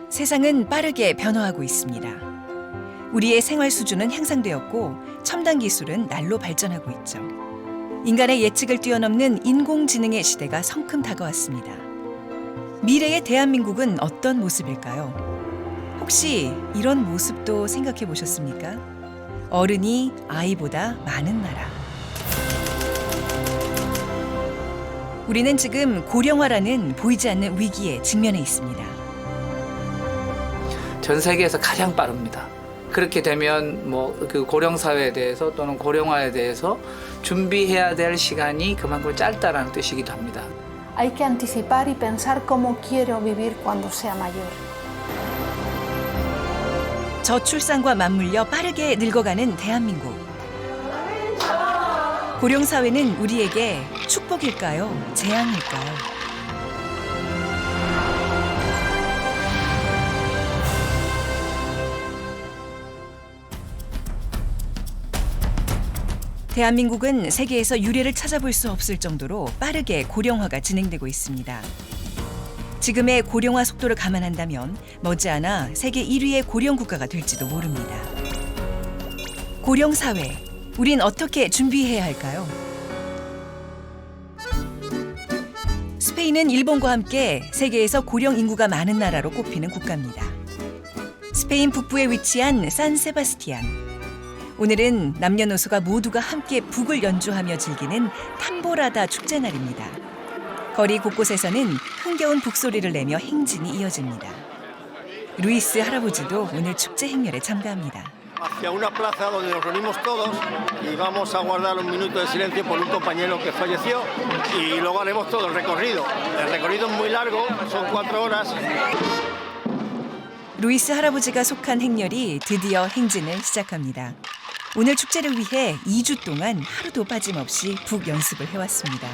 세상은 빠르게 변화하고 있습니다. 우리의 생활 수준은 향상되었고 첨단 기술은 날로 발전하고 있죠. 인간의 예측을 뛰어넘는 인공지능의 시대가 성큼 다가왔습니다. 미래의 대한민국은 어떤 모습일까요? 혹시 이런 모습도 생각해 보셨습니까? 어른이 아이보다 많은 나라. 우리는 지금 고령화라는 보이지 않는 위기에 직면해 있습니다. 전 세계에서 가장 빠릅니다. 그렇게 되면 그 고령 사회에 대해서 또는 고령화에 대해서 준비해야 될 시간이 그만큼 짧다라는 뜻이기도 합니다. Hay que anticipar y pensar cómo quiero vivir cuando sea mayor. 저출산과 맞물려 빠르게 늙어가는 대한민국. 고령 사회는 우리에게 축복일까요? 재앙일까요? 대한민국은 세계에서 유례를 찾아볼 수 없을 정도로 빠르게 고령화가 진행되고 있습니다. 지금의 고령화 속도를 감안한다면 머지않아 세계 1위의 고령 국가가 될지도 모릅니다. 고령 사회, 우린 어떻게 준비해야 할까요? 스페인은 일본과 함께 세계에서 고령 인구가 많은 나라로 꼽히는 국가입니다. 스페인 북부에 위치한 산세바스티안. 오늘은 남녀노소가 모두가 함께 북을 연주하며 즐기는 탐보라다 축제 날입니다. 거리 곳곳에서는 흥겨운 북소리를 내며 행진이 이어집니다. 루이스 할아버지도 오늘 축제 행렬에 참가합니다. Hacia una plaza donde nos reunimos todos y vamos a guardar un minuto de silencio por un compañero que falleció y luego haremos todo el recorrido. El recorrido es muy largo, son 4 horas. 루이스 할아버지가 속한 행렬이 드디어 행진을 시작합니다. 오늘 축제를 위해 2주 동안 하루도 빠짐없이 북 연습을 해왔습니다.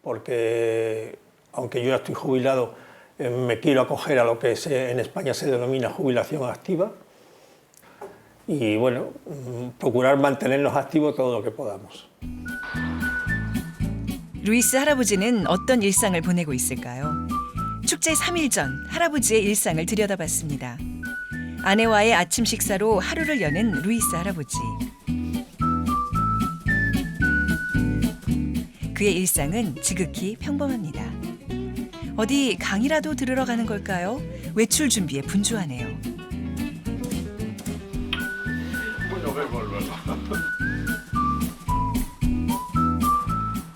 Porque aunque yo ya estoy jubilado, me quiero acoger a lo que en España se denomina jubilación activa y bueno, procurar mantenernos activos todo lo que podamos. 루이스 할아버지는 어떤 일상을 보내고 있을까요? 축제 3일 전 할아버지의 일상을 들여다봤습니다. 아내와의 아침 식사로 하루를 여는 루이스 할아버지. 그의 일상은 지극히 평범합니다. 어디 강의라도 들으러 가는 걸까요? 외출 준비에 분주하네요.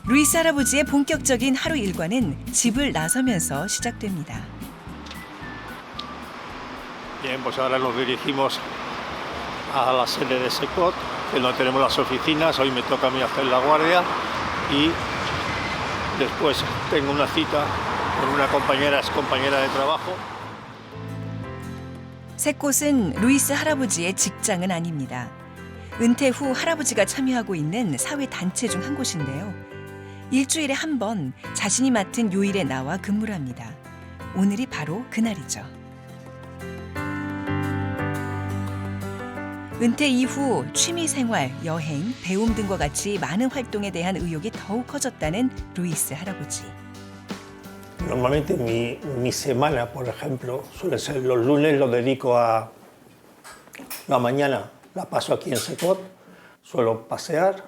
루이스 할아버지의 본격적인 하루 일과는 집을 나서면서 시작됩니다. Bien, pues ahora nos dirigimos a la sede de SECOT, que no tenemos las oficinas, hoy me toca a mí hacer la guardia y después tengo una cita con una compañera, ex compañera de trabajo. 셋곳은 루이스 할아버지의 직장은 아닙니다. 은퇴 후 할아버지가 참여하고 있는 사회 단체 중 한 곳인데요. 일주일에 한 번 자신이 맡은 요일에 나와 근무를 합니다. 오늘이 바로 그날이죠. 은퇴 이후 취미생활, 여행, 배움 등과 같이 많은 활동에 대한 의욕이 더욱 커졌다는 루이스 할아버지. Normalmente mi semana, por ejemplo, suele ser los lunes lo dedico a la mañana, la paso aquí en SECOT, suelo pasear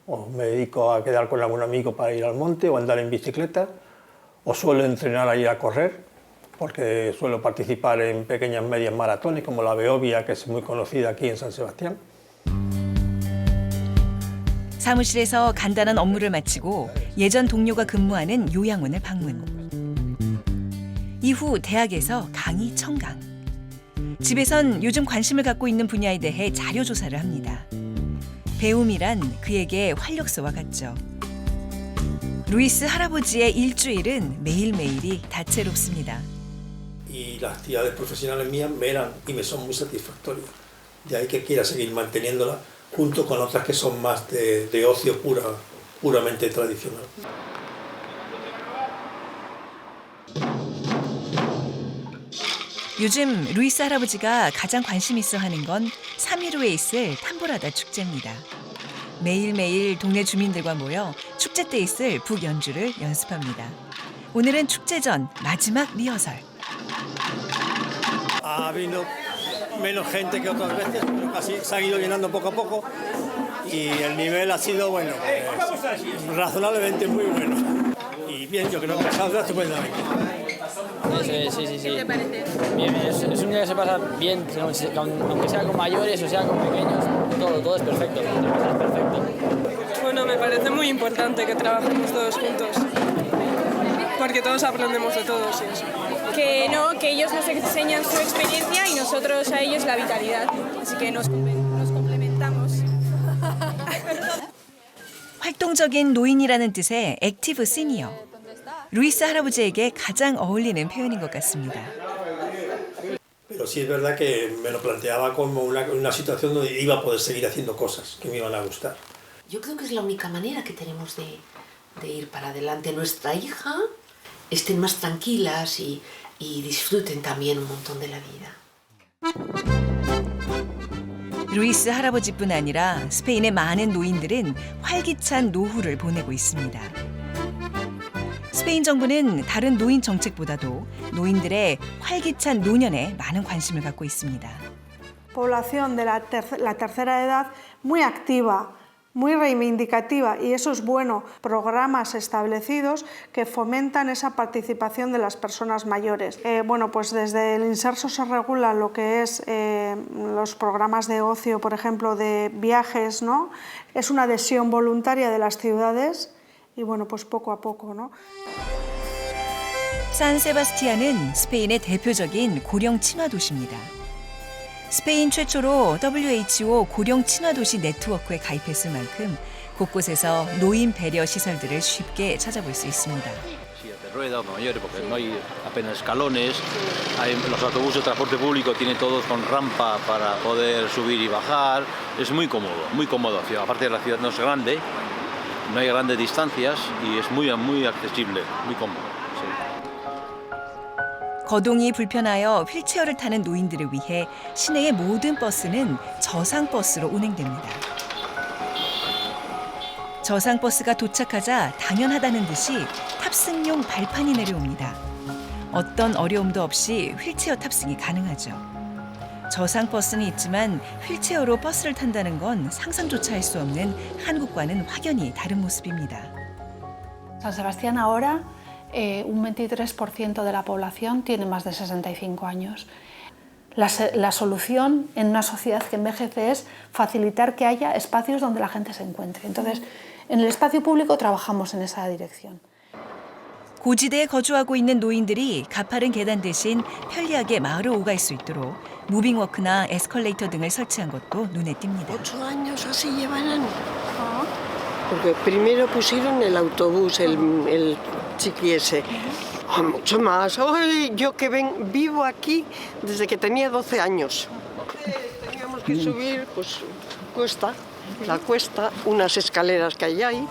o me dedico a quedar con algún amigo para ir al monte o andar en bicicleta o suelo entrenar a ir a correr porque suelo participar en pequeñas medias maratones como la Beovia, que es muy conocida aquí en San Sebastián. 사무실에서 간단한 업무를 마치고 예전 동료가 근무하는 요양원을 방문. 이후 대학에서 강의 청강. 집에선 요즘 관심을 갖고 있는 분야에 대해 자료 조사를 합니다. 배움이란 그에게 활력소와 같죠. 루이스 할아버지의 일주일은 매일매일이 다채롭습니다. Y las actividades profesionales mías me eran y me son muy satisfactorias. De ahí que quiera seguir manteniéndolas junto con otras que son más de ocio puramente tradicional. 요즘 루이스 할아버지가 가장 관심 있어 하는 건 3일 후에 있을 탐보라다 축제입니다. 매일매일 동네 주민들과 모여 축제 때 있을 북 연주를 연습합니다. 오늘은 축제 전 마지막 리허설. Ha habido menos gente que otras veces, pero casi se ha ido llenando poco a poco y el nivel ha sido, bueno, razonablemente muy bueno. Y bien, yo creo que se ha dado estupendamente. Sí. ¿Qué te parece? Bien, es un día que se pasa bien, aunque sea con mayores o sea con pequeños, todo es perfecto, es perfecto. Bueno, me parece muy importante que trabajemos todos juntos, porque todos aprendemos de todos y eso. Que no, que ellos nos enseñan su experiencia y nosotros a ellos la vitalidad. Así que nos complementamos. 활동적인 노인이라는 뜻의 액티브 시니어. 루이스 할아버지에게 가장 어울리는 표현인 것 같습니다. Pero sí es verdad que me lo planteaba como una situación donde iba a poder seguir haciendo cosas que me iban a gustar. Yo creo que es la única manera que tenemos de ir para adelante. Nuestra hija estén más tranquilas y disfruten también un montón de la vida. 루이스 할아버지뿐 아니라 스페인의 많은 노인들은 활기찬 노후를 보내고 있습니다. 스페인 정부는 다른 노인 정책보다도 노인들의 활기찬 노년에 많은 관심을 갖고 있습니다. Población de la tercera edad muy activa, muy reivindicativa y eso es bueno, programas establecidos que fomentan esa participación de las personas mayores. Bueno, pues desde el Inserso se regula lo que es los programas de ocio, por ejemplo, de viajes, ¿no? Es una adhesión voluntaria de las ciudades y bueno, pues poco a poco, ¿no? 산세바스티안은 스페인의 대표적인 고령 친화 도시입니다. 스페인 최초로 WHO 고령 친화 도시 네트워크에 가입했을 만큼 곳곳에서 노인 배려 시설들을 쉽게 찾아볼 수 있습니다. Ruedas mayores porque no hay apenas escalones, los autobuses de transporte público tienen todos con rampa para poder subir y bajar, es muy cómodo. Aparte la ciudad no es grande, no hay grandes distancias y es muy accesible, muy cómodo. Sí. 거동이 불편하여 휠체어를 타는 노인들을 위해 시내의 모든 버스는 저상버스로 운행됩니다. 저상버스가 도착하자 당연하다는 듯이 탑승용 발판이 내려옵니다. 어떤 어려움도 없이 휠체어 탑승이 가능하죠. 저상버스는 있지만 휠체어로 버스를 탄다는 건 상상조차 할 수 없는 한국과는 확연히 다른 모습입니다. San Sebastián ahora un 23% de la población tiene más de 65 años. La solución en una sociedad que envejece es facilitar que haya espacios donde la gente se encuentre. Entonces, en el espacio público trabajamos en esa dirección. 고지대에 거주하고 있는 노인들이 가파른 계단 대신 편리하게 마을을 오갈 수 있도록 무빙워크나 에스컬레이터 등을 설치한 것도 눈에 띕니다. 8 años así llevarán. Porque primero pusieron el autobús, el chiqui ese. Mucho más. Ay, yo que vivo aquí desde que tenía 12 años. Teníamos que subir, pues la cuesta, unas escaleras que hay ahí.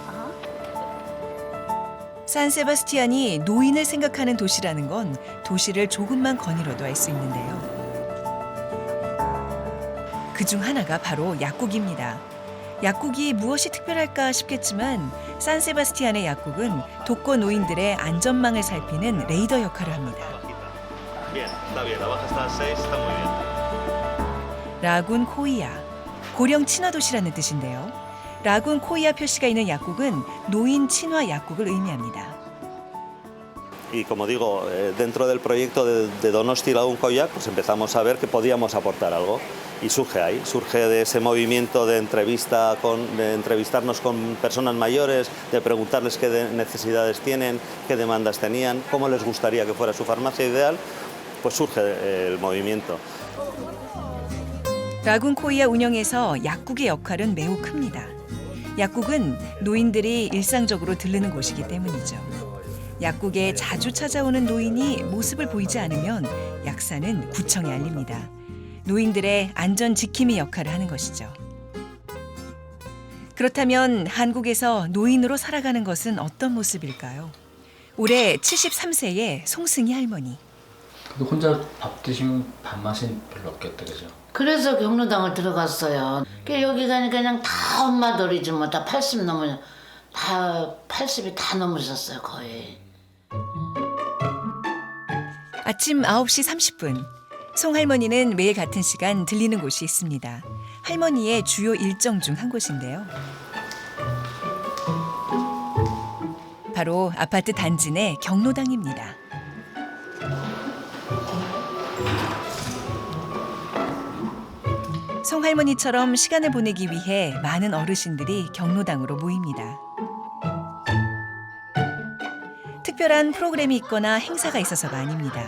산세바스티안이 노인을 생각하는 도시라는 건 도시를 조금만 거닐어도 알 수 있는데요. 그중 하나가 바로 약국입니다. 약국이 무엇이 특별할까 싶겠지만 산세바스티안의 약국은 독거 노인들의 안전망을 살피는 레이더 역할을 합니다. 라군 코이아, 고령 친화 도시라는 뜻인데요. 라군 코이아 표시가 있는 약국은 노인 친화 약국을 의미합니다. Y como digo, dentro del proyecto de Donosti Lagun Koiak, pues empezamos a ver que podíamos aportar algo. Y surge ahí, surge de ese movimiento de entrevistarnos con personas mayores, de preguntarles qué necesidades tienen, qué demandas tenían, cómo les gustaría que fuera su farmacia ideal, pues surge el movimiento. 라군 코이아 운영에서 약국의 역할은 매우 큽니다. 약국은 노인들이 일상적으로 들르는 곳이기 때문이죠. 약국에 자주 찾아오는 노인이 모습을 보이지 않으면 약사는 구청에 알립니다. 노인들의 안전 지킴이 역할을 하는 것이죠. 그렇다면 한국에서 노인으로 살아가는 것은 어떤 모습일까요? 올해 73세의 송승희 할머니. 혼자 밥 드시면 밥맛이 별로 없겠다, 그죠? 그래서 경로당을 들어갔어요. 여기 가니까 그냥 다 엄마들이지 뭐 다 80이 다 넘으셨어요 거의. 아침 9시 30분. 송할머니는 매일 같은 시간 들리는 곳이 있습니다. 할머니의 주요 일정 중 한 곳인데요. 바로 아파트 단지 내 경로당입니다. 송할머니처럼 시간을 보내기 위해 많은 어르신들이 경로당으로 모입니다. 특별한 프로그램이 있거나 행사가 있어서가 아닙니다.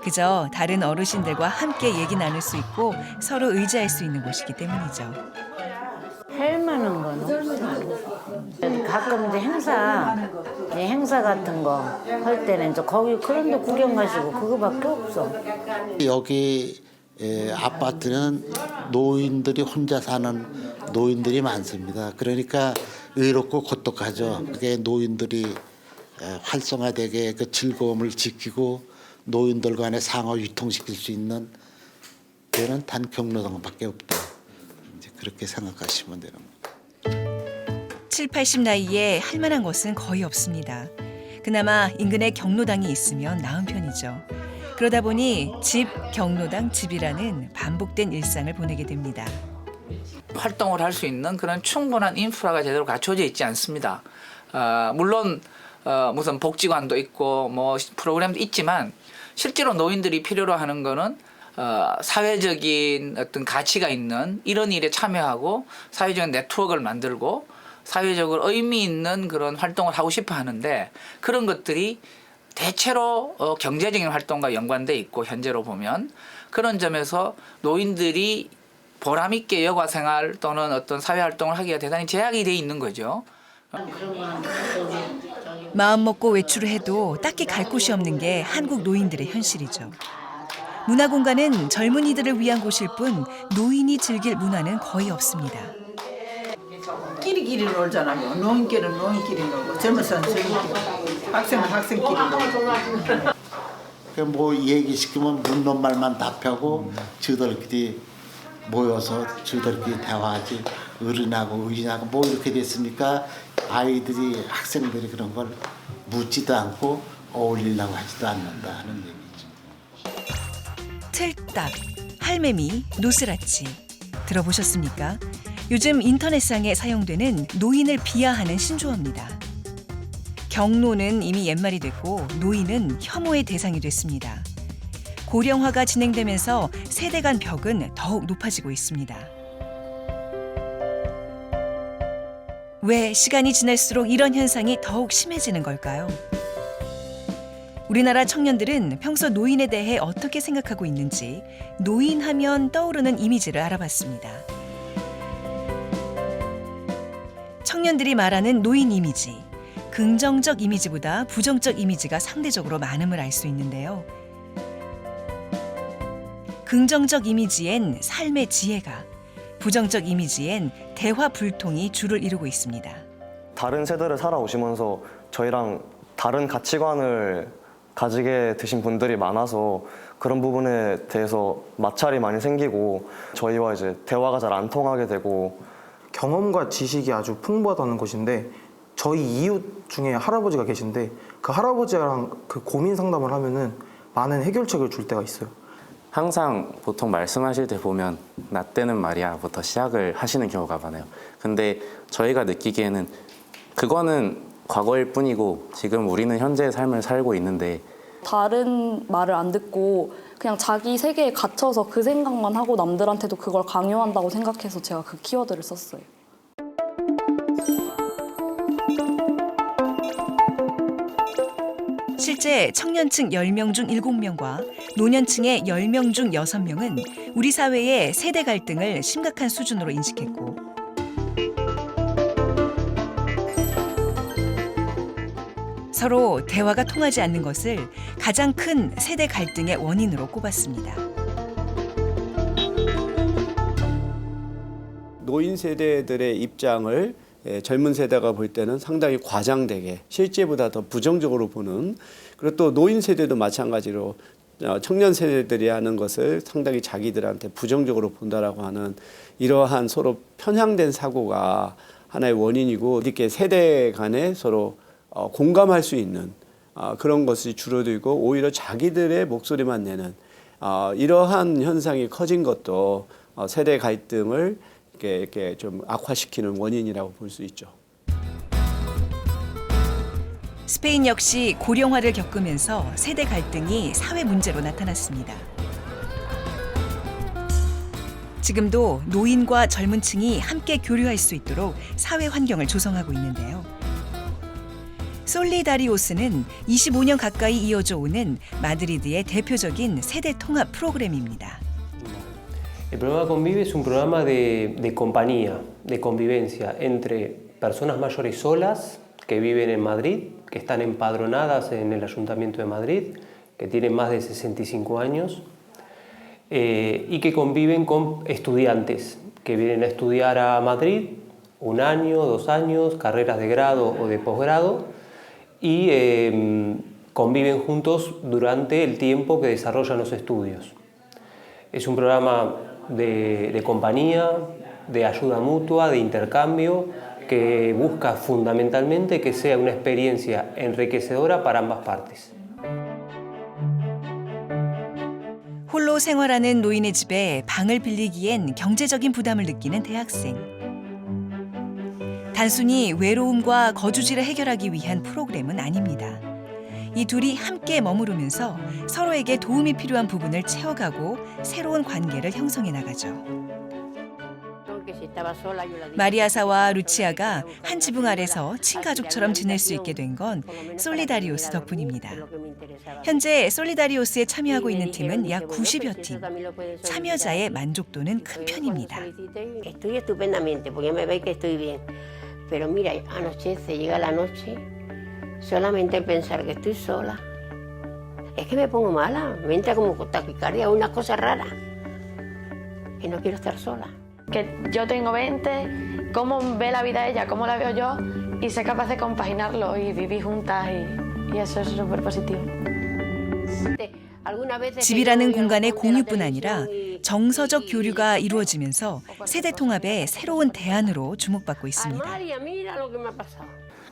그저 다른 어르신들과 함께 얘기 나눌 수 있고 서로 의지할 수 있는 곳이기 때문이죠. 할 만한 건 없어. 가끔 이제 행사 같은 거 할 때는 이제 거기 그런 데 구경 가시고 그거밖에 없어. 여기 아파트는 노인들이 혼자 사는 노인들이 많습니다. 그러니까 의롭고 고독하죠. 그게 노인들이 활성화되게 그 즐거움을 지키고 노인들 간의 상호 유통시킬 수 있는 데는 단 경로당밖에 없다. 이제 그렇게 생각하시면 되는 거예요. 7, 80 나이에 할 만한 것은 거의 없습니다. 그나마 인근에 경로당이 있으면 나은 편이죠. 그러다 보니 집, 경로당, 집이라는 반복된 일상을 보내게 됩니다. 활동을 할 수 있는 그런 충분한 인프라가 제대로 갖춰져 있지 않습니다. 물론 무슨 복지관도 있고 뭐 프로그램도 있지만 실제로 노인들이 필요로 하는 거는 사회적인 어떤 가치가 있는 이런 일에 참여하고 사회적인 네트워크를 만들고 사회적으로 의미 있는 그런 활동을 하고 싶어 하는데 그런 것들이 대체로 경제적인 활동과 연관돼 있고 현재로 보면 그런 점에서 노인들이 보람 있게 여가 생활 또는 어떤 사회 활동을 하기가 대단히 제약이 돼 있는 거죠. 마음 먹고 외출을 해도 딱히 갈 곳이 없는 게 한국 노인들의 현실이죠. 문화공간은 젊은이들을 위한 곳일 뿐 노인이 즐길 문화는 거의 없습니다. 끼리끼리 놀잖아요. 노인끼리는 노인끼리 놀고 젊은 사람은 젊은끼리, 학생은 학생끼리 놀고. 뭐 얘기시키면 묻는 말만 답하고 저들끼리 모여서 저들끼리 대화하지 어른하고 의인하고 뭐 이렇게 됐으니까 아이들이 학생들이 그런 걸 묻지도 않고 어울리려고 하지도 않는다 하는 얘기죠. 틀딱, 할매미, 노스라치 들어보셨습니까? 요즘 인터넷상에 사용되는 노인을 비하하는 신조어입니다. 경로는 이미 옛말이 됐고 노인은 혐오의 대상이 됐습니다. 고령화가 진행되면서 세대 간 벽은 더욱 높아지고 있습니다. 왜 시간이 지날수록 이런 현상이 더욱 심해지는 걸까요? 우리나라 청년들은 평소 노인에 대해 어떻게 생각하고 있는지 노인하면 떠오르는 이미지를 알아봤습니다. 청년들이 말하는 노인 이미지, 긍정적 이미지보다 부정적 이미지가 상대적으로 많음을 알 수 있는데요. 긍정적 이미지엔 삶의 지혜가, 부정적 이미지엔 대화 불통이 주를 이루고 있습니다. 다른 세대를 살아오시면서 저희랑 다른 가치관을 가지게 되신 분들이 많아서 그런 부분에 대해서 마찰이 많이 생기고 저희와 이제 대화가 잘 안 통하게 되고 경험과 지식이 아주 풍부하다는 것인데 저희 이웃 중에 할아버지가 계신데 그 할아버지랑 그 고민 상담을 하면은 많은 해결책을 줄 때가 있어요. 항상 보통 말씀하실 때 보면 나 때는 말이야부터 시작을 하시는 경우가 많아요. 근데 저희가 느끼기에는 그거는 과거일 뿐이고 지금 우리는 현재의 삶을 살고 있는데 다른 말을 안 듣고 그냥 자기 세계에 갇혀서 그 생각만 하고 남들한테도 그걸 강요한다고 생각해서 제가 그 키워드를 썼어요. 실제 청년층 10명 중 7명과 노년층의 10명 중 6명은 우리 사회의 세대 갈등을 심각한 수준으로 인식했고 서로 대화가 통하지 않는 것을 가장 큰 세대 갈등의 원인으로 꼽았습니다. 노인 세대들의 입장을 젊은 세대가 볼 때는 상당히 과장되게 실제보다 더 부정적으로 보는, 그리고 또 노인 세대도 마찬가지로 청년 세대들이 하는 것을 상당히 자기들한테 부정적으로 본다라고 하는 이러한 서로 편향된 사고가 하나의 원인이고 이렇게 세대 간에 서로 공감할 수 있는 그런 것이 줄어들고 오히려 자기들의 목소리만 내는 이러한 현상이 커진 것도 세대 갈등을 이렇게 좀 악화시키는 원인이라고 볼 수 있죠. 스페인 역시 고령화를 겪으면서 세대 갈등이 사회 문제로 나타났습니다. 지금도 노인과 젊은 층이 함께 교류할 수 있도록 사회 환경을 조성하고 있는데요. 솔리다리오스는 25년 가까이 이어져 오는 마드리드의 대표적인 세대 통합 프로그램입니다. El programa Convive es un programa de compañía, de convivencia entre personas mayores solas que viven en Madrid, que están empadronadas en el Ayuntamiento de Madrid, que tienen más de 65 años y que conviven con estudiantes que vienen a estudiar a Madrid 1 año, 2 años, carreras de grado o de posgrado y conviven juntos durante el tiempo que desarrollan los estudios. Es un programa de compañía, de ayuda mutua, de intercambio, que busca fundamentalmente que sea una experiencia enriquecedora para ambas partes. 홀로 생활하는 노인의 집에 방을 빌리기엔 경제적인 부담을 느끼는 대학생. 단순히 외로움과 거주지를 해결하기 위한 프로그램은 아닙니다. 이 둘이 함께 머무르면서 서로에게 도움이 필요한 부분을 채워가고 새로운 관계를 형성해 나가죠. 마리아사와 루치아가 한 지붕 아래서 친가족처럼 지낼 수 있게 된 건 솔리다리오스 덕분입니다. 현재 솔리다리오스에 참여하고 있는 팀은 약 90여 팀. 참여자의 만족도는 큰 편입니다. Estoy estupendamente porque me veis que estoy bien. Pero mira, anochece, llega la noche, solamente el pensar que estoy sola. Es que me pongo mala, me entra como taquicardia, una cosa rara. Que no quiero estar sola. Que yo tengo 20, cómo ve la vida ella, cómo la veo yo y ser capaz de compaginarlo y vivir juntas y eso es súper positivo. 집이라는 공간의 공유뿐 아니라 정서적 교류가 이루어지면서 세대 통합의 새로운 대안으로 주목받고 있습니다.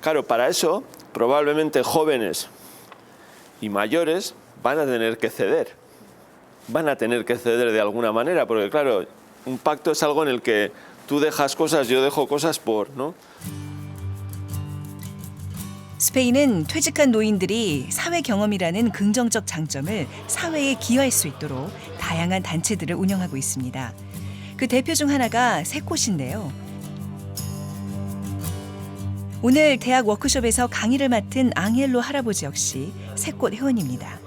Claro, para eso probablemente jóvenes y mayores van a tener que ceder. Van a tener que ceder de alguna manera, porque claro, un pacto es algo en el que tú dejas cosas, yo dejo cosas por, ¿no? 스페인은 퇴직한 노인들이 사회 경험이라는 긍정적 장점을 사회에 기여할 수 있도록 다양한 단체들을 운영하고 있습니다. 그 대표 중 하나가 세꽃인데요. 오늘 대학 워크숍에서 강의를 맡은 앙헬로 할아버지 역시 세꽃 회원입니다.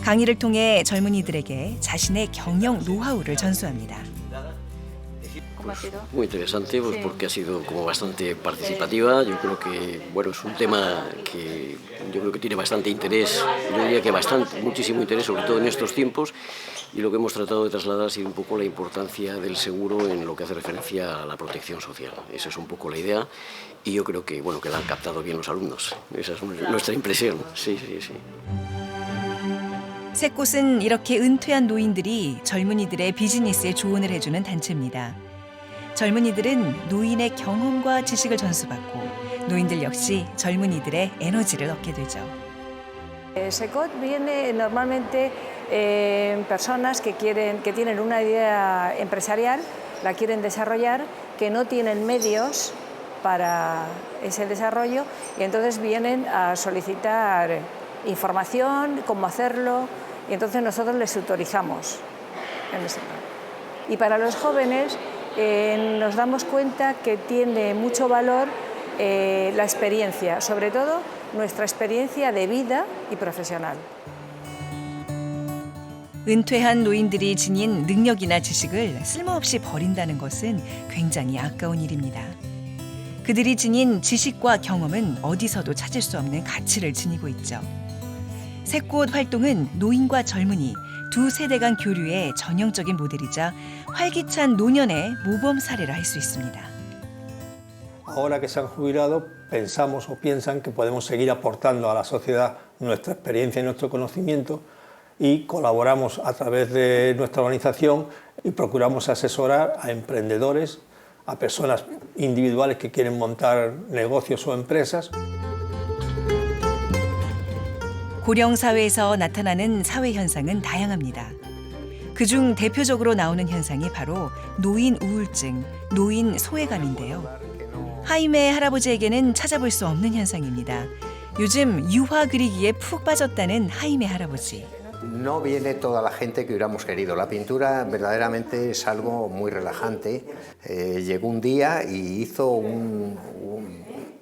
강의를 통해 젊은이들에게 자신의 경영 노하우를 전수합니다. Muy interesante, pues porque ha sido como bastante participativa. Yo creo que bueno, es un tema que yo creo que tiene bastante interés. Yo diría que muchísimo interés, sobre todo en estos tiempos. Y lo que hemos tratado de trasladar ha sido un poco la importancia del seguro en lo que hace referencia a la protección social. Esa es un poco la idea. Y yo creo que bueno, que la han captado bien los alumnos. Esa es nuestra impresión. Sí, sí, sí. 세꽃은 이렇게 은퇴한 노인들이 젊은이들의 비즈니스에 조언을 해주는 단체입니다. 젊은이들은 노인의 경험과 지식을 전수받고 노인들 역시 젊은이들의 에너지를 얻게 되죠. SECOT viene normalmente personas que tienen una idea empresarial, la quieren desarrollar, que no tienen medios para ese desarrollo y entonces vienen a solicitar información, cómo hacerlo y entonces nosotros les tutorizamos en ese plan. Y para los jóvenes nos damos cuenta que tiene mucho valor la experiencia, sobre todo nuestra experiencia de vida y profesional. 은퇴한 노인들이 지닌 능력이나 지식을 쓸모없이 버린다는 것은 굉장히 아까운 일입니다. 그들이 지닌 지식과 경험은 어디서도 찾을 수 없는 가치를 지니고 있죠. 세꽃 활동은 노인과 젊은이 두 세대 간 교류의 전형적인 모델이자 활기찬 노년의 모범 사례라 할 수 있습니다. Ahora que se han jubilado, pensamos o piensan que podemos seguir aportando a la sociedad nuestra experiencia y nuestro conocimiento y colaboramos a través de nuestra organización y procuramos asesorar a emprendedores, a personas individuales que quieren montar negocios o empresas. 고령 사회에서 나타나는 사회 현상은 다양합니다. 그중 대표적으로 나오는 현상이 바로 노인 우울증, 노인 소외감인데요. 하이메 할아버지에게는 찾아볼 수 없는 현상입니다. 요즘 유화 그리기에 푹 빠졌다는 하이메 할아버지. No viene toda la gente que hubiéramos querido. La pintura verdaderamente es algo muy relajante. Llegó un día y hizo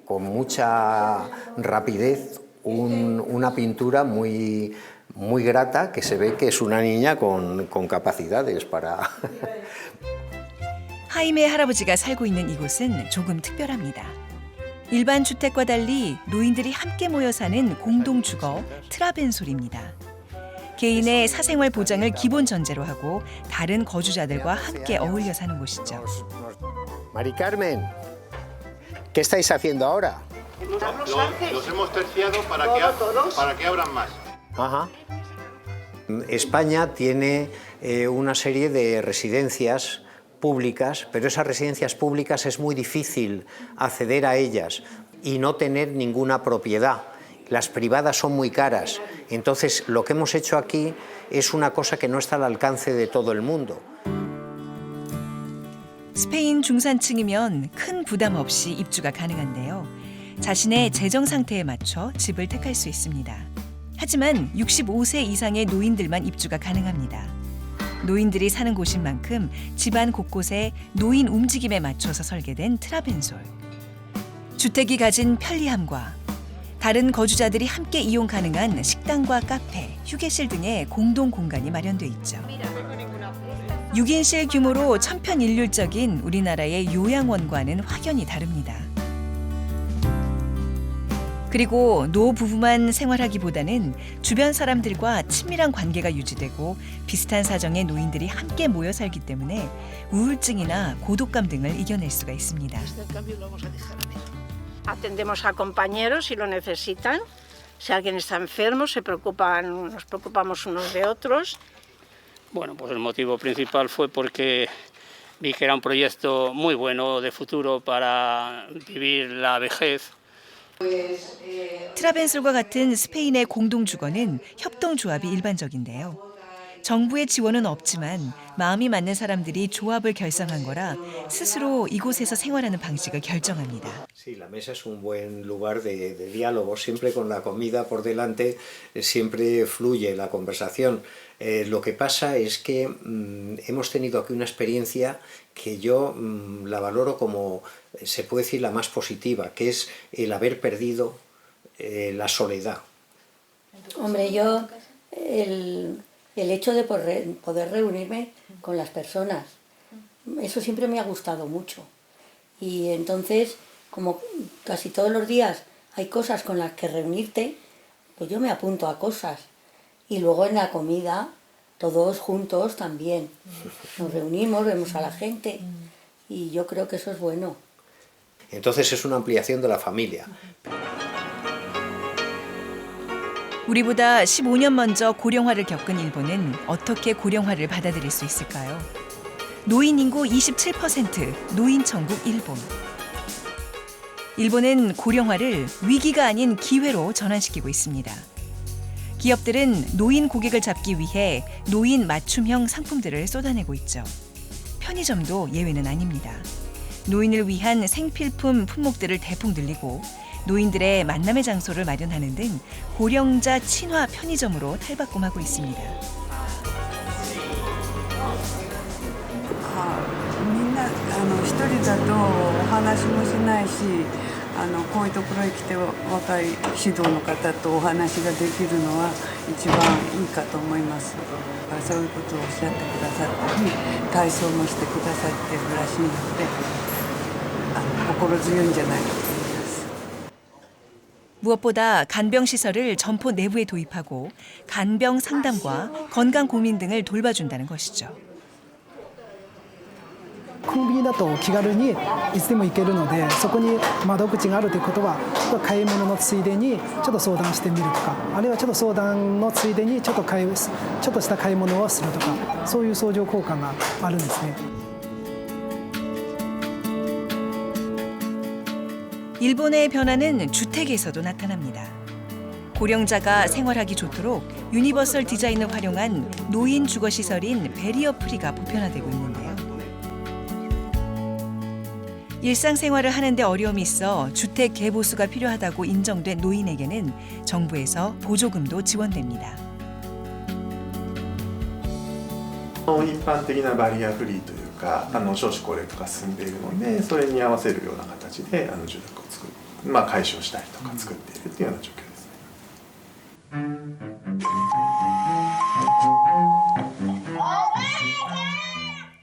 con mucha rapidez una pintura muy grata, que se ve que es una niña con capacidades para... 하이메 할아버지가 살고 있는 이곳은 조금 특별합니다. 일반 주택과 달리 노인들이 함께 모여 사는 공동주거 트라벤솔입니다. 개인의 사생활 보장을 기본 전제로 하고 다른 거주자들과 함께 어울려 사는 곳이죠. Mari Carmen, ¿qué estáis haciendo ahora? Los hemos terciado para que abran más. Ajá. España tiene una serie de residencias públicas, pero esas residencias públicas es muy difícil acceder a ellas y no tener ninguna propiedad. Las privadas son muy caras. Entonces, lo que hemos hecho aquí es una cosa que no está al alcance de todo el mundo. 스페인 중산층이면 큰 부담 없이 입주가 가능한데요. 자신의 재정 상태에 맞춰 집을 택할 수 있습니다. 하지만 65세 이상의 노인들만 입주가 가능합니다. 노인들이 사는 곳인 만큼 집안 곳곳에 노인 움직임에 맞춰서 설계된 트라벤솔. 주택이 가진 편리함과 다른 거주자들이 함께 이용 가능한 식당과 카페, 휴게실 등의 공동 공간이 마련돼 있죠. 6인실 규모로 천편일률적인 우리나라의 요양원과는 확연히 다릅니다. 그리고 노부부만 생활하기보다는 주변 사람들과 친밀한 관계가 유지되고 비슷한 사정의 노인들이 함께 모여 살기 때문에 우울증이나 고독감 등을 이겨낼 수가 있습니다. Atendemos a compañeros si lo necesitan. Si alguien está enfermo, nos preocupamos unos de otros. Bueno, pues el motivo principal fue porque vi que era un proyecto muy bueno de futuro para vivir la vejez. 트라벤솔과 같은 스페인의 공동주거는 협동조합이 일반적인데요. 정부의 지원은 없지만 마음이 맞는 사람들이 조합을 결성한 거라 스스로 이곳에서 생활하는 방식을 결정합니다. Sí, la mesa es un buen lugar de diálogo. Siempre con la comida por delante, siempre fluye la conversación. Lo que pasa es que hemos tenido aquí una experiencia que yo la valoro como, se puede decir, la más positiva, que es el haber perdido la soledad. Hombre, yo el hecho de poder reunirme con las personas, eso siempre me ha gustado mucho. Y entonces, como casi todos los días hay cosas con las que reunirte, pues yo me apunto a cosas. Y luego en la comida, todos juntos también. Nos reunimos, vemos a la gente y yo creo que eso es bueno. Entonces es una ampliación de la familia. 우리보다 15년 먼저 고령화를 겪은 일본은 어떻게 고령화를 받아들일 수 있을까요? 노인 인구 27%, 노인 천국 일본. 일본은 고령화를 위기가 아닌 기회로 전환시키고 있습니다. 기업들은 노인 고객을 잡기 위해 노인 맞춤형 상품들을 쏟아내고 있죠. 편의점도 예외는 아닙니다. 노인을 위한 생필품 품목들을 대폭 늘리고 노인들의 만남의 장소를 마련하는 등 고령자 친화 편의점으로 탈바꿈하고 있습니다. みんな一人だとお話もしないし、こういうところに来て若い指導の方とお話ができるのは一番いいかと思います。そういうことをおっしゃってくださったり、体操もしてくださってるらしいので、心強いんじゃないかと思います。 무엇보다 간병시설을 점포 내부에 도입하고 간병 상담과 건강 고민 등을 돌봐준다는 것이죠. コンビニだと気軽にいつでも行けるので、そこに窓口があるということは、買い物のついでにちょっと相談してみるとか、あるいはちょっと相談のついでにちょっとした買い物をするとか、そういう相乗効果があるんですね。 일본의 변화는 주택에서도 나타납니다. 고령자가 생활하기 좋도록 유니버설 디자인을 활용한 노인 주거 시설인 베리어 프리가 보편화되고 있는데요. 일상생활을 하는데 어려움이 있어 주택 개보수가 필요하다고 인정된 노인에게는 정부에서 보조금도 지원됩니다. 一般的なバリアフリーというか少子高齢化が進んでいるのでそれに合わせるような形で住宅を作る、解消したりとか作っているというような状況ですね。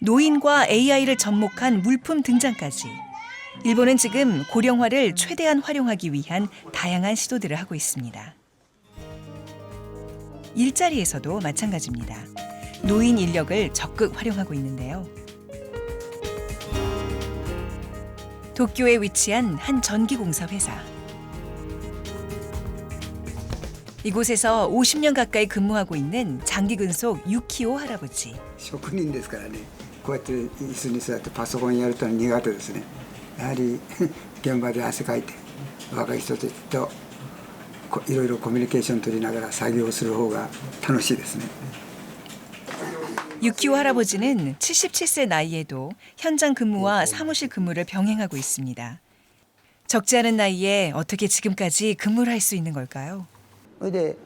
노인과 AI를 접목한 물품 등장까지 일본은 지금 고령화를 최대한 활용하기 위한 다양한 시도들을 하고 있습니다. 일자리에서도 마찬가지입니다. 노인 인력을 적극 활용하고 있는데요. 도쿄에 위치한 한 전기공사 회사. 이곳에서 50년 가까이 근무하고 있는 장기 근속 유키오 할아버지. 職人ですからね。こうやって椅子に座ってパソコンやると苦手ですね。やはり現場で汗かいて若い人たちといろいろコミュニケーション取りながら作業する方が楽しいですね。 유키오 할아버지는 77세 나이에도 현장 근무와 사무실 근무를 병행하고 있습니다. 적지 않은 나이에 어떻게 지금까지 근무를 할 수 있는 걸까요? それで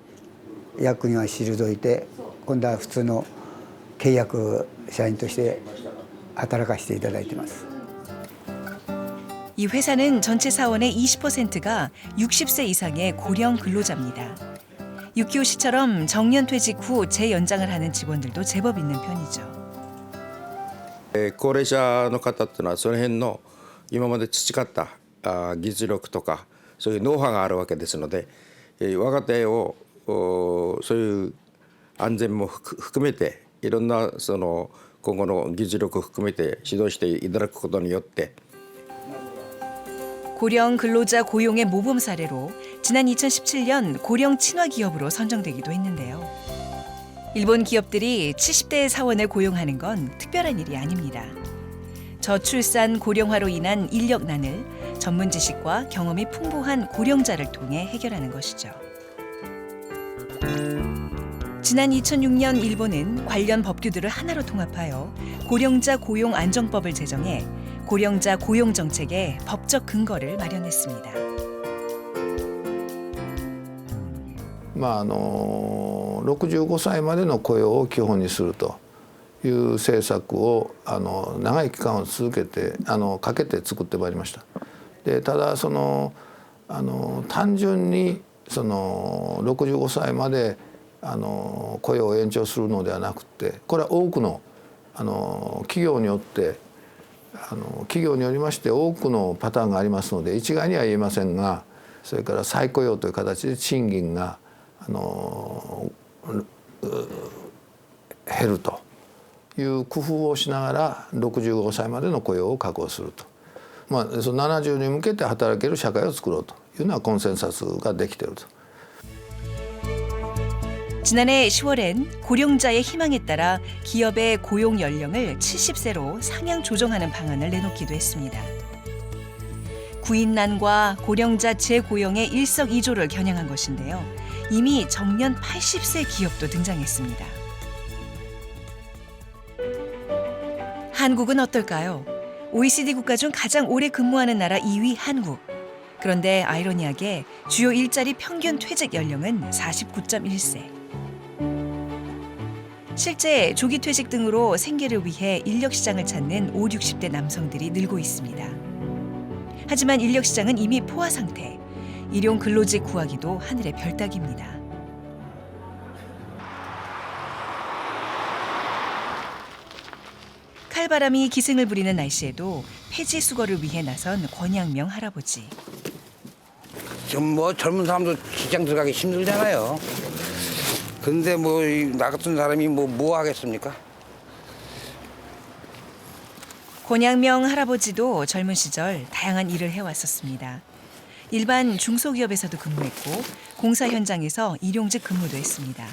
役員は退いて今度は普通の契約社員として働かせていただいてます。 이 회사는 전체 사원의 20%가 60세 이상의 고령 근로자입니다. 유키오 씨처럼 정년 퇴직 후 재연장을 하는 직원들도 제법 있는 편이죠. 高齢者の方っていうのはその辺の今まで培った技術力とかそういうノウハウがあるわけですので、若手をそういう安全も含めていろんなその今後の技術力を含めて指導していただくことによって 고령 근로자 고용의 모범 사례로 지난 2017년 고령 친화 기업으로 선정되기도 했는데요. 일본 기업들이 70대의 사원을 고용하는 건 특별한 일이 아닙니다. 저출산 고령화로 인한 인력난을 전문 지식과 경험이 풍부한 고령자를 통해 해결하는 것이죠. 지난 2006년 일본은 관련 법규들을 하나로 통합하여 고령자 고용 안정법을 제정해 고령자 고용 정책의 법적 근거를 마련했습니다. 65歳までの雇用を基本にするという政策を長い期間を続けてかけて作ってまいりました。でただ単純に65歳まで雇用を延長するのではなくて、これは多くの企業によって企業によりまして多くのパターンがありますので一概には言えませんが、それから再雇用という形で賃金が減るという工夫をしながら65歳までの雇用を確保すると、その70に向けて働ける社会を作ろうというのはコンセンサスができていると。 지난해 10월엔 고령자의 희망에 따라 기업의 고용 연령을 70세로 상향 조정하는 방안을 내놓기도 했습니다. 구인난과 고령자 재고용의 일석이조를 겨냥한 것인데요. 이미 정년 80세 기업도 등장했습니다. 한국은 어떨까요? OECD 국가 중 가장 오래 근무하는 나라 2위 한국. 그런데 아이러니하게 주요 일자리 평균 퇴직 연령은 49.1세. 실제 조기 퇴직 등으로 생계를 위해 인력 시장을 찾는 5, 60대 남성들이 늘고 있습니다. 하지만 인력 시장은 이미 포화 상태. 일용 근로직 구하기도 하늘의 별 따기입니다. 칼바람이 기승을 부리는 날씨에도 폐지 수거를 위해 나선 권양명 할아버지. 좀 젊은 사람도 직장 들어가기 힘들잖아요. 근데 나 같은 사람이 뭐 하겠습니까? 권양명 할아버지도 젊은 시절 다양한 일을 해왔었습니다. 일반 중소기업에서도 근무했고 공사 현장에서 일용직 근무도 했습니다.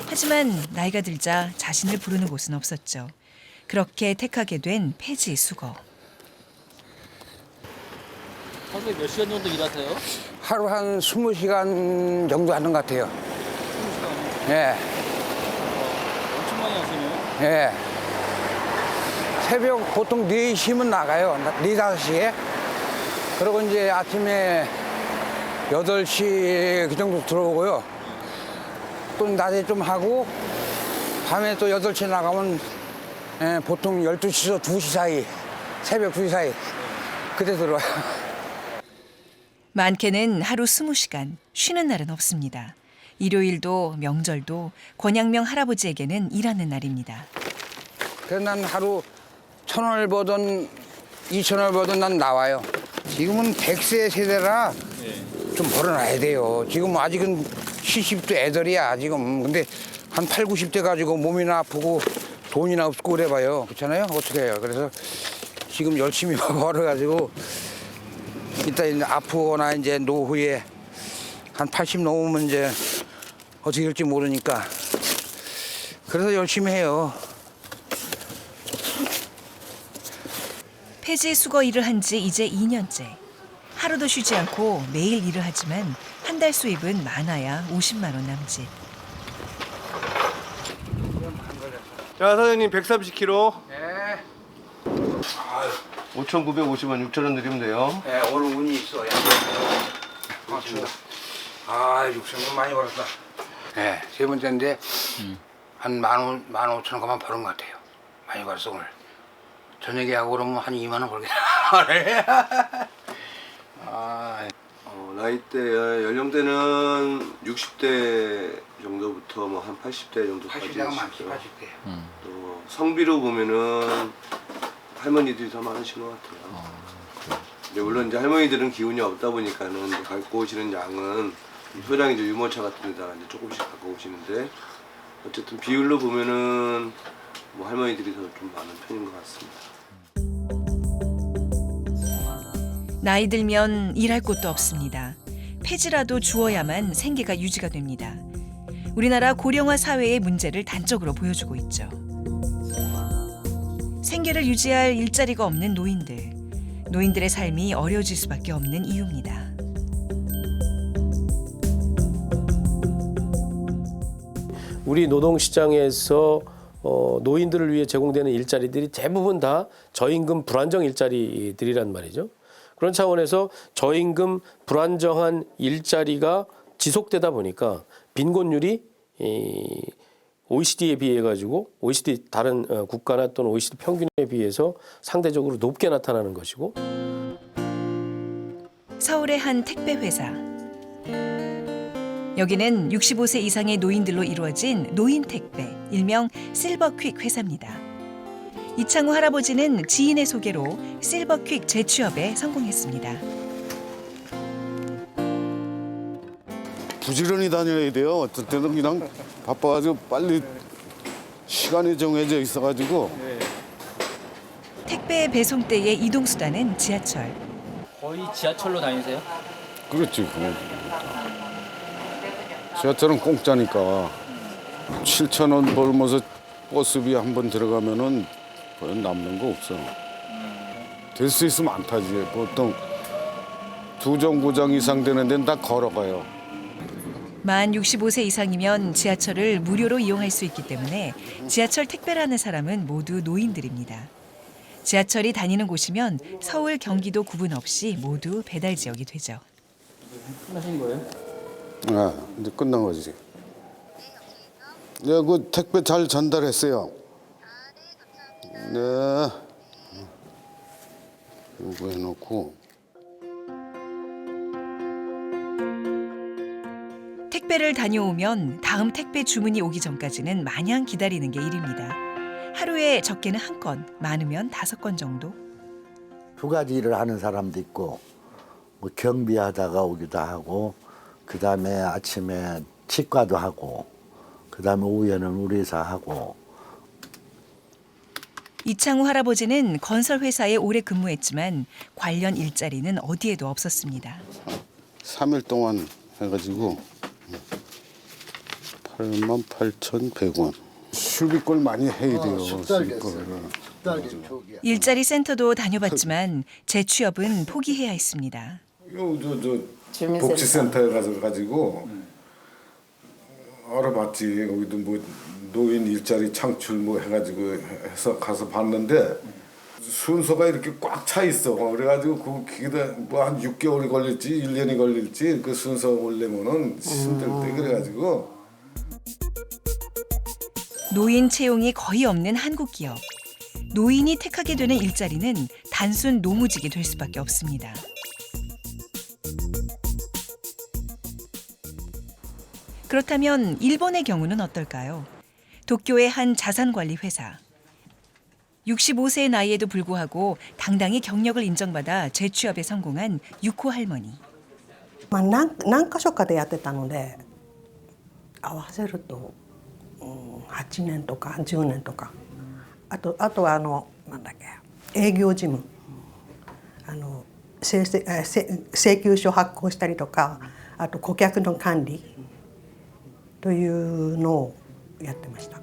하지만 나이가 들자 자신을 부르는 곳은 없었죠. 그렇게 택하게 된 폐지 수거. 하루에 몇 시간 정도 일하세요? 하루 한 20시간 정도 하는 것 같아요. 20시간? 예. 엄청 많이 하시네요. 예. 새벽 보통 4시면 나가요. 4, 5시에. 그리고 이제 아침에 8시 그 정도 들어오고요. 또 낮에 좀 하고 밤에 또 8시에 나가면 예, 보통 12시에서 2시 사이, 새벽 2시 사이 그때 들어와요. 많게는 하루 20시간, 쉬는 날은 없습니다. 일요일도 명절도 권양명 할아버지에게는 일하는 날입니다. 그래서 난 하루 1,000원을 벌든 2,000원을 벌든 난 나와요. 지금은 100세 세대라 좀 벌어놔야 돼요. 지금 아직은 70대 애들이야 지금. 근데 한 8, 90대 가지고 몸이나 아프고 돈이나 없고 그래봐요. 그렇잖아요? 어떻게 해요? 그래서 지금 열심히 벌어가지고 이따 이제 아프거나 이제 노후에 한 80 넘으면 이제 어떻게 될지 모르니까 그래서 열심히 해요. 폐지 수거 일을 한 지 이제 2년째. 하루도 쉬지 않고 매일 일을 하지만 한 달 수입은 많아야 50만 원 남짓. 자, 사장님 130kg. 네. 5,950원, 6,000원 드리면 돼요. 네, 오늘 운이 있어요. 고맙습니다. 6,000원 많이 벌었다. 네, 세 번째인데 한 15,000원 그만 버는 것 같아요. 많이 벌었어 오늘. 저녁에 하고 그러면 한 2만 원 벌겠다. 나이대 연령대는 60대 정도부터 뭐 한 80대 정도까지 80대가 많지, 있고요. 80대. 또 성비로 보면은 할머니들이 더 많으신 것 같아요. 근데 물론 이제 할머니들은 기운이 없다 보니까는 이제 갖고 오시는 양은 소량 이제 유모차 같은 데다가 이제 조금씩 갖고 오시는데 어쨌든 비율로 보면은 뭐 할머니들이 더 좀 많은 편인 것 같습니다. 나이 들면 일할 곳도 없습니다. 폐지라도 주어야만 생계가 유지가 됩니다. 우리나라 고령화 사회의 문제를 단적으로 보여주고 있죠. 생계를 유지할 일자리가 없는 노인들. 노인들의 삶이 어려워질 수밖에 없는 이유입니다. 우리 노동시장에서 노인들을 위해 제공되는 일자리들이 대부분 다 저임금 불안정 일자리들이란 말이죠. 그런 차원에서 저임금 불안정한 일자리가 지속되다 보니까 빈곤율이 OECD에 비해 가지고 OECD 다른 국가나 또는 OECD 평균에 비해서 상대적으로 높게 나타나는 것이고. 서울의 한 택배 회사. 여기는 65세 이상의 노인들로 이루어진 노인 택배, 일명 실버퀵 회사입니다. 이창우 할아버지는 지인의 소개로 실버퀵 재취업에 성공했습니다. 부지런히 다녀야 돼요. 어떨 때는 그냥 바빠가지고 빨리 시간이 정해져 있어가지고. 택배 배송 때의 이동수단은 지하철. 거의 지하철로 다니세요? 그렇지. 지하철은 공짜니까 7,000원 벌면서 버스비 한 번 들어가면은 거의 남는 거 없어. 될 수 있으면 안 타지. 보통 2정거장 이상 되는 데는 다 걸어가요. 만 65세 이상이면 지하철을 무료로 이용할 수 있기 때문에 지하철 택배라는 사람은 모두 노인들입니다. 지하철이 다니는 곳이면 서울, 경기도 구분 없이 모두 배달 지역이 되죠. 끝나신 거예요? 아, 이제 끝난 거지. 네, 그 택배 잘 전달했어요. 네. 이거 해놓고. 택배를 다녀오면 다음 택배 주문이 오기 전까지는 마냥 기다리는 게 일입니다. 하루에 적게는 1건, 많으면 5건 정도. 2가지 일을 하는 사람도 있고 뭐 경비하다가 오기도 하고 그다음에 아침에 치과도 하고 그다음에 오후에는 의사 하고. 이창우 할아버지는 건설회사에 오래 근무했지만 관련 일자리는 어디에도 없었습니다. 3일 동안 해가지고 88,100원. 수비골 많이 해야 돼요. 일자리 센터도 다녀봤지만 재취업은 포기해야 했습니다. 저 복지센터에 가가지고 알아봤지. 거기도 뭐 노인 일자리 창출 뭐 해가지고 해서 가서 봤는데 순서가 이렇게 꽉 차 있어. 그래가지고 그 기다 뭐한 6개월이 걸릴지 1년이 걸릴지 그 순서 올려면은 힘들대. 그래가지고 노인 채용이 거의 없는 한국 기업. 노인이 택하게 되는 일자리는 단순 노무직이 될 수밖에 없습니다. 그렇다면 일본의 경우는 어떨까요? 도쿄의 한 자산관리 회사. 65세의 나이에도 불구하고 당당히 경력을 인정받아 재취업에 성공한 유코 할머니. 何箇所かでやってたので合わせると、8年とか10年とかあとはなんだっけ営業事務請求書発行したりとかあと顧客の管理というのをやってました。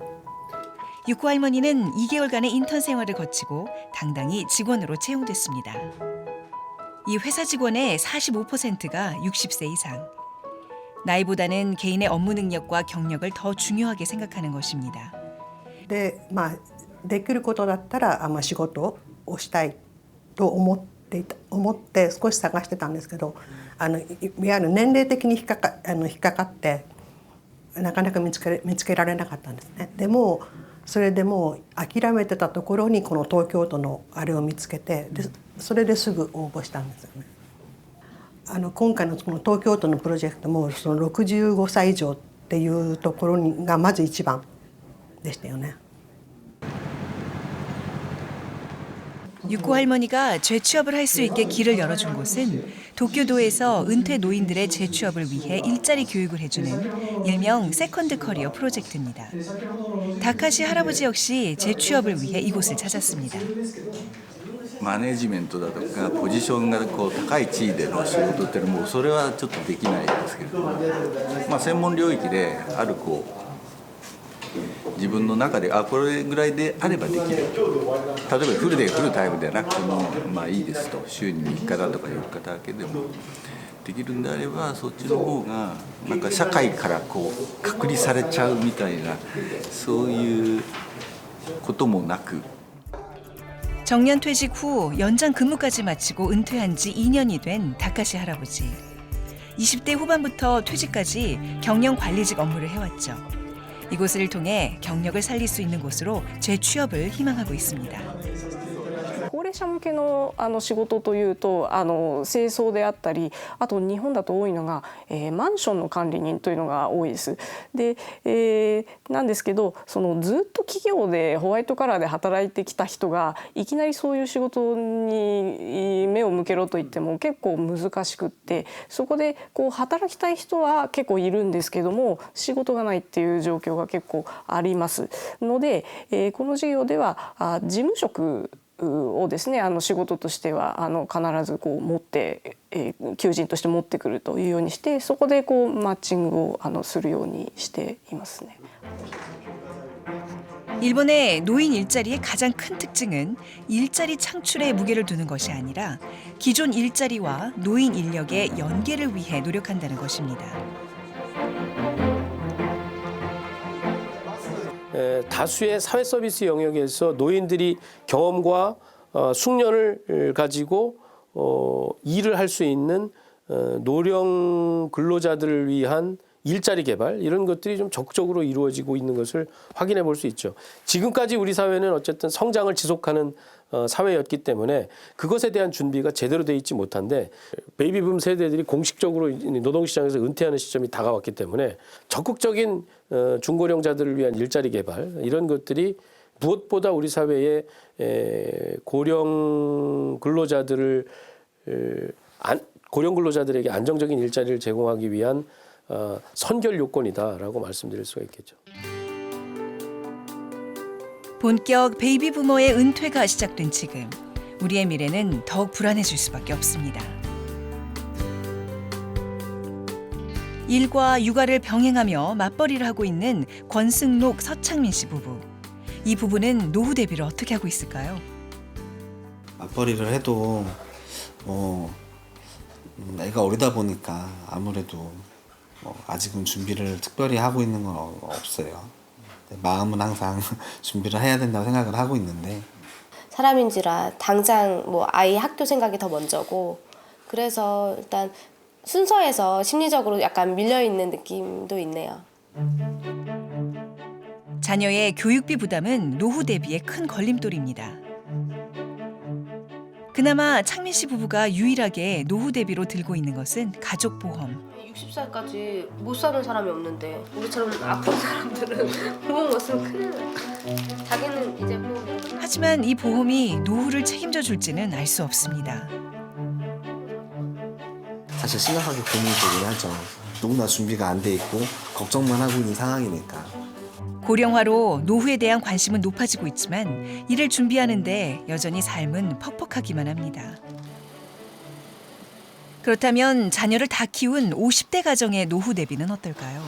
유코 할머니는 2개월간의 인턴 생활을 거치고 당당히 직원으로 채용됐습니다. 이 회사 직원의 45%가 60세 이상. 나이보다는 개인의 업무 능력과 경력을 더 중요하게 생각하는 것입니다. でできることだったら仕事をしたいと思って少し探してたんですけど、いわゆる年齢的に引っかかってなかなか見つけられなかったんですね。でもそれでもう諦めてたところにこの東京都のあれを見つけて、でそれですぐ応募したんですよね。今回のこの東京都のプロジェクトもその65歳以上っていうところがまず一番でしたよね。 유코 할머니가 재취업을 할 수 있게 길을 열어준 곳은 도쿄도에서 은퇴 노인들의 재취업을 위해 일자리 교육을 해주는 일명 세컨드 커리어 프로젝트입니다. 다카시 할아버지 역시 재취업을 위해 이곳을 찾았습니다. マネジメントだとかポジションがこう高い地位での仕事っていうのもそれはちょっとできないですけれども、専門領域であるこう自分の中でこれぐらいであればできる。例えばフルタイムでなくてもいいですと、週に3日だとか4日だけでもできるんであればそっちの方がなんか社会からこう隔離されちゃうみたいなそういうこともなく。 정년 퇴직 후 연장 근무까지 마치고 은퇴한 지 2년이 된 다카시 할아버지. 20대 후반부터 퇴직까지 경영 관리직 업무를 해왔죠. 이곳을 통해 경력을 살릴 수 있는 곳으로 재취업을 희망하고 있습니다. 高齢者向けの仕事というと清掃であったり、あと日本だと多いのが、マンションの管理人というのが多いです。で、なんですけどずっと企業でホワイトカラーで働いてきた人がいきなりそういう仕事に目を向けろと言っても結構難しくって、そこでこう働きたい人は結構いるんですけども仕事がないっていう状況が結構ありますので、この事業では事務職をですね仕事としては必ずこう持って、求人として持ってくるというようにして、そこでこうマッチングをするようにしていますね。 일본의 노인 일자리의 가장 큰 특징은 일자리 창출에 무게를 두는 것이 아니라 기존 일자리와 노인 인력의 연계를 위해 노력한다는 것입니다. 다수의 사회 서비스 영역에서 노인들이 경험과 숙련을 가지고 일을 할 수 있는 노령 근로자들을 위한 일자리 개발 이런 것들이 좀 적극적으로 이루어지고 있는 것을 확인해 볼 수 있죠. 지금까지 우리 사회는 어쨌든 성장을 지속하는 사회였기 때문에 그것에 대한 준비가 제대로 돼 있지 못한데 베이비붐 세대들이 공식적으로 노동시장에서 은퇴하는 시점이 다가왔기 때문에 적극적인 중고령자들을 위한 일자리 개발 이런 것들이 무엇보다 우리 사회의 고령 근로자들에게 안정적인 일자리를 제공하기 위한 선결 요건이다라고 말씀드릴 수가 있겠죠. 본격 베이비 부머의 은퇴가 시작된 지금 우리의 미래는 더욱 불안해질 수밖에 없습니다. 일과 육아를 병행하며 맞벌이를 하고 있는 권승록, 서창민 씨 부부. 이 부부는 노후 대비를 어떻게 하고 있을까요? 맞벌이를 해도 애가 어리다 보니까 아무래도 아직은 준비를 특별히 하고 있는 건 없어요. 마음은 항상 준비를 해야 된다고 생각을 하고 있는데 사람인지라 당장 뭐 아이 학교 생각이 더 먼저고 그래서 일단 순서에서 심리적으로 약간 밀려있는 느낌도 있네요. 자녀의 교육비 부담은 노후 대비의 큰 걸림돌입니다. 그나마 창민 씨 부부가 유일하게 노후 대비로 들고 있는 것은 가족보험. 60살까지 못 사는 사람이 없는데 우리처럼 아픈 사람들은 보험 없으면 큰일 나. 자기는 이제 보험. 하지만 이 보험이 노후를 책임져 줄지는 알 수 없습니다. 사실 심각하게 고민되긴 하죠. 누구나 준비가 안 돼 있고 걱정만 하고 있는 상황이니까. 고령화로 노후에 대한 관심은 높아지고 있지만 이를 준비하는데 여전히 삶은 퍽퍽하기만 합니다. 그렇다면 자녀를 다 키운 50대 가정의 노후 대비는 어떨까요?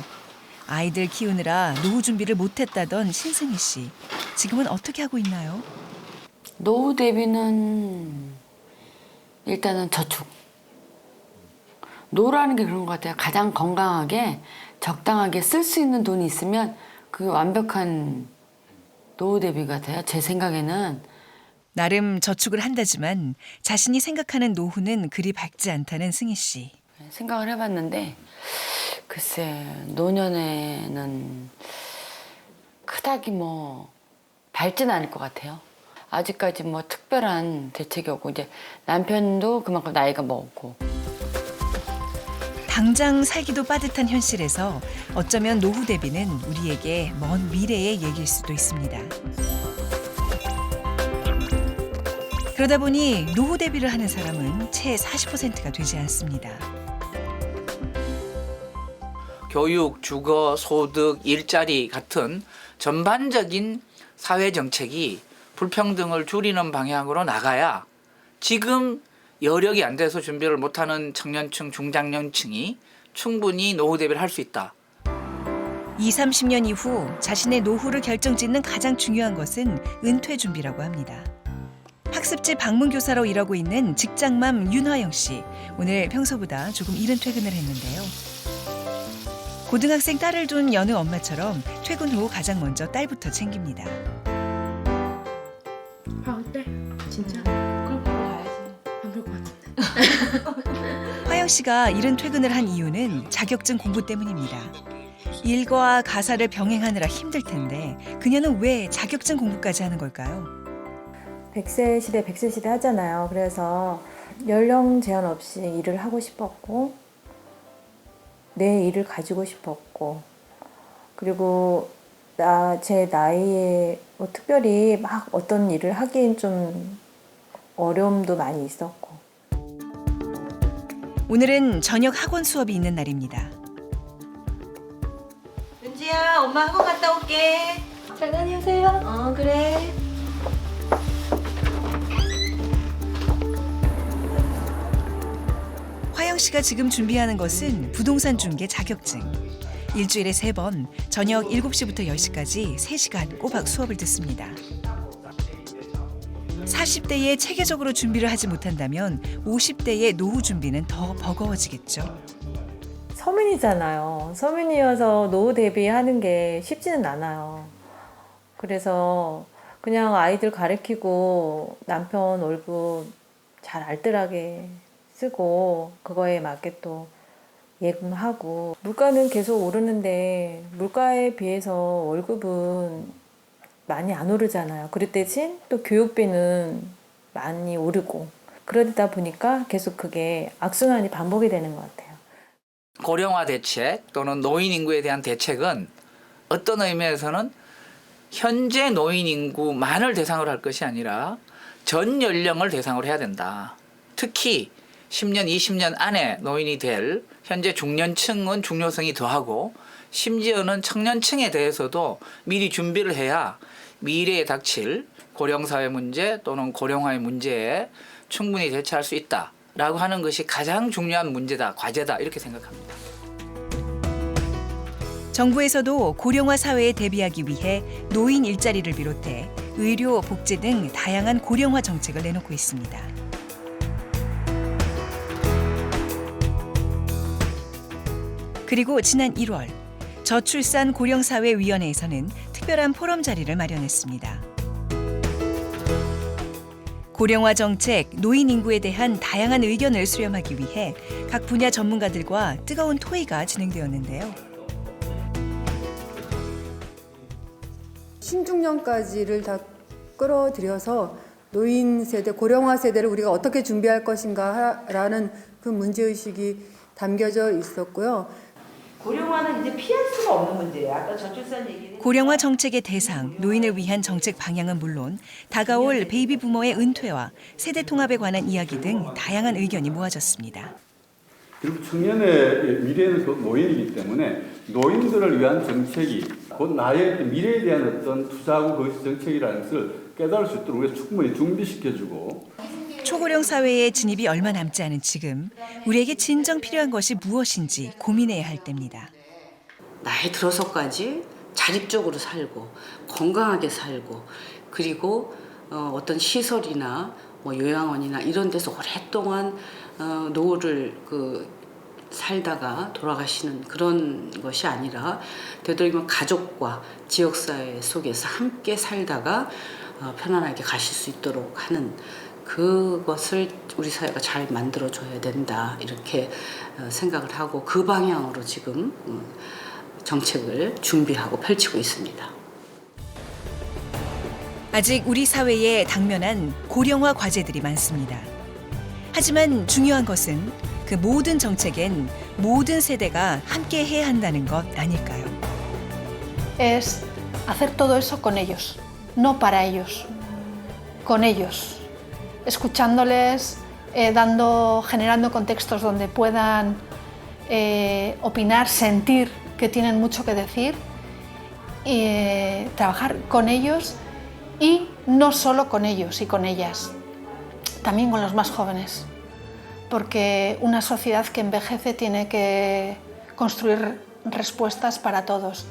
아이들 키우느라 노후 준비를 못했다던 신승희 씨. 지금은 어떻게 하고 있나요? 노후 대비는 일단은 저축. 노후라는 게 그런 것 같아요. 가장 건강하게 적당하게 쓸 수 있는 돈이 있으면 그게 완벽한 노후 대비가 돼요. 제 생각에는. 나름 저축을 한다지만 자신이 생각하는 노후는 그리 밝지 않다는 승희 씨. 생각을 해봤는데 글쎄 노년에는 크다기 뭐 밝지는 않을 것 같아요. 아직까지 뭐 특별한 대책이 없고 이제 남편도 그만큼 나이가 먹었고. 당장 살기도 빠듯한 현실에서 어쩌면 노후 대비는 우리에게 먼 미래의 얘기일 수도 있습니다. 그러다 보니 노후 대비를 하는 사람은 채 40%가 되지 않습니다. 교육, 주거, 소득, 일자리 같은 전반적인 사회 정책이 불평등을 줄이는 방향으로 나가야 지금 여력이 안 돼서 준비를 못하는 청년층, 중장년층이 충분히 노후 대비를 할 수 있다. 20, 30년 이후 자신의 노후를 결정짓는 가장 중요한 것은 은퇴 준비라고 합니다. 학습지 방문교사로 일하고 있는 직장맘 윤화영 씨. 오늘 평소보다 조금 이른 퇴근을 했는데요. 고등학생 딸을 둔 여느 엄마처럼 퇴근 후 가장 먼저 딸부터 챙깁니다. 어때? 진짜? 그럼 바로 가야지. 안 그럴 것 같은데. 화영 씨가 이른 퇴근을 한 이유는 자격증 공부 때문입니다. 일과 가사를 병행하느라 힘들 텐데 그녀는 왜 자격증 공부까지 하는 걸까요? 100세 시대 하잖아요. 그래서 연령 제한 없이 일을 하고 싶었고 내 일을 가지고 싶었고 그리고 제 나이에 뭐 특별히 막 어떤 일을 하기엔 좀 어려움도 많이 있었고. 오늘은 저녁 학원 수업이 있는 날입니다. 은지야, 엄마 학원 갔다 올게. 잘 다녀오세요. 그래. 화영 씨가 지금 준비하는 것은 부동산 중개 자격증. 일주일에 3번, 저녁 7시부터 10시까지 3시간 꼬박 수업을 듣습니다. 40대에 체계적으로 준비를 하지 못한다면 50대의 노후 준비는 더 버거워지겠죠. 서민이잖아요. 서민이어서 노후 대비하는 게 쉽지는 않아요. 그래서 그냥 아이들 가르치고 남편 월급 잘 알뜰하게 쓰고 그거에 맞게 또 예금하고 물가는 계속 오르는데 물가에 비해서 월급은 많이 안 오르잖아요. 그럴 대신 또 교육비는 많이 오르고 그러다 보니까 계속 그게 악순환이 반복이 되는 것 같아요. 고령화 대책 또는 노인 인구에 대한 대책은 어떤 의미에서는 현재 노인 인구만을 대상으로 할 것이 아니라 전 연령을 대상으로 해야 된다. 특히 10년, 20년 안에 노인이 될 현재 중년층은 중요성이 더하고 심지어는 청년층에 대해서도 미리 준비를 해야 미래에 닥칠 고령사회 문제 또는 고령화의 문제에 충분히 대처할 수 있다라고 하는 것이 가장 중요한 문제다, 과제다 이렇게 생각합니다. 정부에서도 고령화 사회에 대비하기 위해 노인 일자리를 비롯해 의료, 복지 등 다양한 고령화 정책을 내놓고 있습니다. 그리고 지난 1월 저출산 고령사회위원회에서는 특별한 포럼 자리를 마련했습니다. 고령화 정책, 노인 인구에 대한 다양한 의견을 수렴하기 위해 각 분야 전문가들과 뜨거운 토의가 진행되었는데요. 신중년까지를 다 끌어들여서 노인 세대, 고령화 세대를 우리가 어떻게 준비할 것인가라는 그 문제의식이 담겨져 있었고요. 고령화는 이제 피할 수가 없는 문제예요. 아까 저출산 얘기는 고령화 정책의 대상, 노인을 위한 정책 방향은 물론 다가올 베이비 부모의 은퇴와 세대 통합에 관한 이야기 등 다양한 의견이 모아졌습니다. 그리고 청년의 미래는 곧 노인이기 때문에 노인들을 위한 정책이 곧 나의 미래에 대한 어떤 투자하고 그것이 정책이라는 것을 깨달을 수 있도록 우리가 충분히 준비시켜주고 초고령 사회의 진입이 얼마 남지 않은 지금 우리에게 진정 필요한 것이 무엇인지 고민해야 할 때입니다. 나이 들어서까지 자립적으로 살고 건강하게 살고 그리고 어떤 시설이나 뭐 요양원이나 이런 데서 오랫동안 노후를 살다가 돌아가시는 그런 것이 아니라 되도록이면 가족과 지역사회 속에서 함께 살다가 편안하게 가실 수 있도록 하는 그것을 우리 사회가 잘 만들어줘야 된다 이렇게 생각을 하고 그 방향으로 지금 정책을 준비하고 펼치고 있습니다. 아직 우리 사회에 당면한 고령화 과제들이 많습니다. 하지만 중요한 것은 그 모든 정책엔 모든 세대가 함께 해야 한다는 것 아닐까요? Es hacer todo eso con ellos, no para ellos, con ellos, escuchándoles, generando contextos donde puedan opinar, sentir que tienen mucho que decir, y trabajar con ellos y no solo con ellos y con ellas, también con los más jóvenes. Porque una sociedad que envejece tiene que construir respuestas para todos